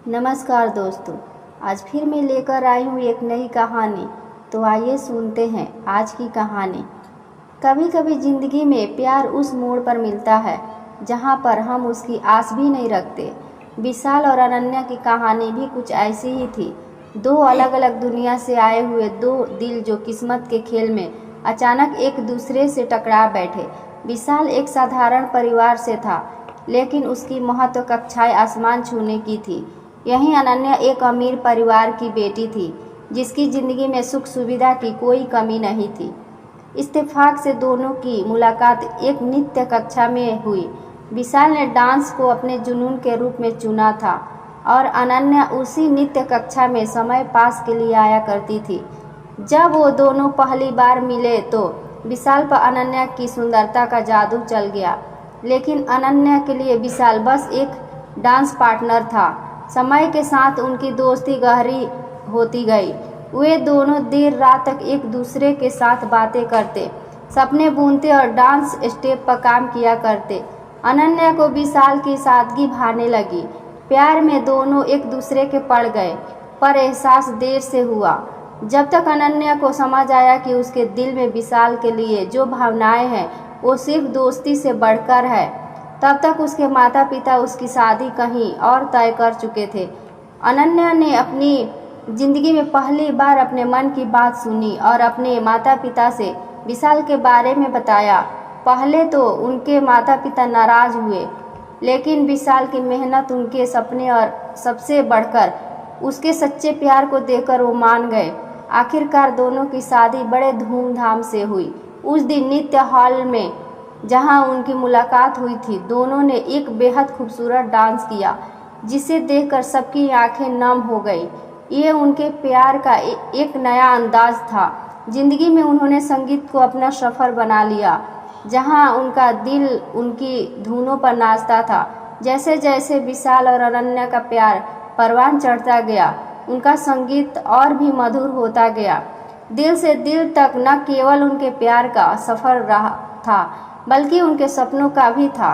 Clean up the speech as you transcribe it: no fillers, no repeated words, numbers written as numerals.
नमस्कार दोस्तों। आज फिर मैं लेकर आई हूँ एक नई कहानी। तो आइए सुनते हैं आज की कहानी। कभी कभी ज़िंदगी में प्यार उस मोड़ पर मिलता है जहाँ पर हम उसकी आस भी नहीं रखते। विशाल और अनन्या की कहानी भी कुछ ऐसी ही थी। दो अलग अलग दुनिया से आए हुए दो दिल जो किस्मत के खेल में अचानक एक दूसरे से टकरा बैठे। विशाल एक साधारण परिवार से था, लेकिन उसकी महत्वाकांक्षाएं आसमान छूने की थी। यहीं अनन्या एक अमीर परिवार की बेटी थी, जिसकी ज़िंदगी में सुख सुविधा की कोई कमी नहीं थी। इत्तेफाक से दोनों की मुलाकात एक नृत्य कक्षा में हुई। विशाल ने डांस को अपने जुनून के रूप में चुना था और अनन्या उसी नृत्य कक्षा में समय पास के लिए आया करती थी। जब वो दोनों पहली बार मिले तो विशाल पर अनन्या की सुंदरता का जादू चल गया, लेकिन अनन्या के लिए विशाल बस एक डांस पार्टनर था। समय के साथ उनकी दोस्ती गहरी होती गई। वे दोनों देर रात तक एक दूसरे के साथ बातें करते, सपने बुनते और डांस स्टेप पर काम किया करते। अनन्या को विशाल की सादगी भाने लगी। प्यार में दोनों एक दूसरे के पड़ गए, पर एहसास देर से हुआ। जब तक अनन्या को समझ आया कि उसके दिल में विशाल के लिए जो भावनाएं हैं वो सिर्फ दोस्ती से बढ़कर है, तब तक उसके माता पिता उसकी शादी कहीं और तय कर चुके थे। अनन्या ने अपनी ज़िंदगी में पहली बार अपने मन की बात सुनी और अपने माता पिता से विशाल के बारे में बताया। पहले तो उनके माता पिता नाराज़ हुए, लेकिन विशाल की मेहनत, उनके सपने और सबसे बढ़कर उसके सच्चे प्यार को देखकर वो मान गए। आखिरकार दोनों की शादी बड़े धूमधाम से हुई। उस दिन नृत्य हॉल में जहां उनकी मुलाकात हुई थी, दोनों ने एक बेहद खूबसूरत डांस किया, जिसे देखकर सबकी आंखें नम हो गई। ये उनके प्यार का एक नया अंदाज था। जिंदगी में उन्होंने संगीत को अपना सफ़र बना लिया, जहां उनका दिल उनकी धुनों पर नाचता था। जैसे जैसे विशाल और अनन्या का प्यार परवान चढ़ता गया, उनका संगीत और भी मधुर होता गया। दिल से दिल तक न केवल उनके प्यार का सफ़र रहा था, बल्कि उनके सपनों का भी था।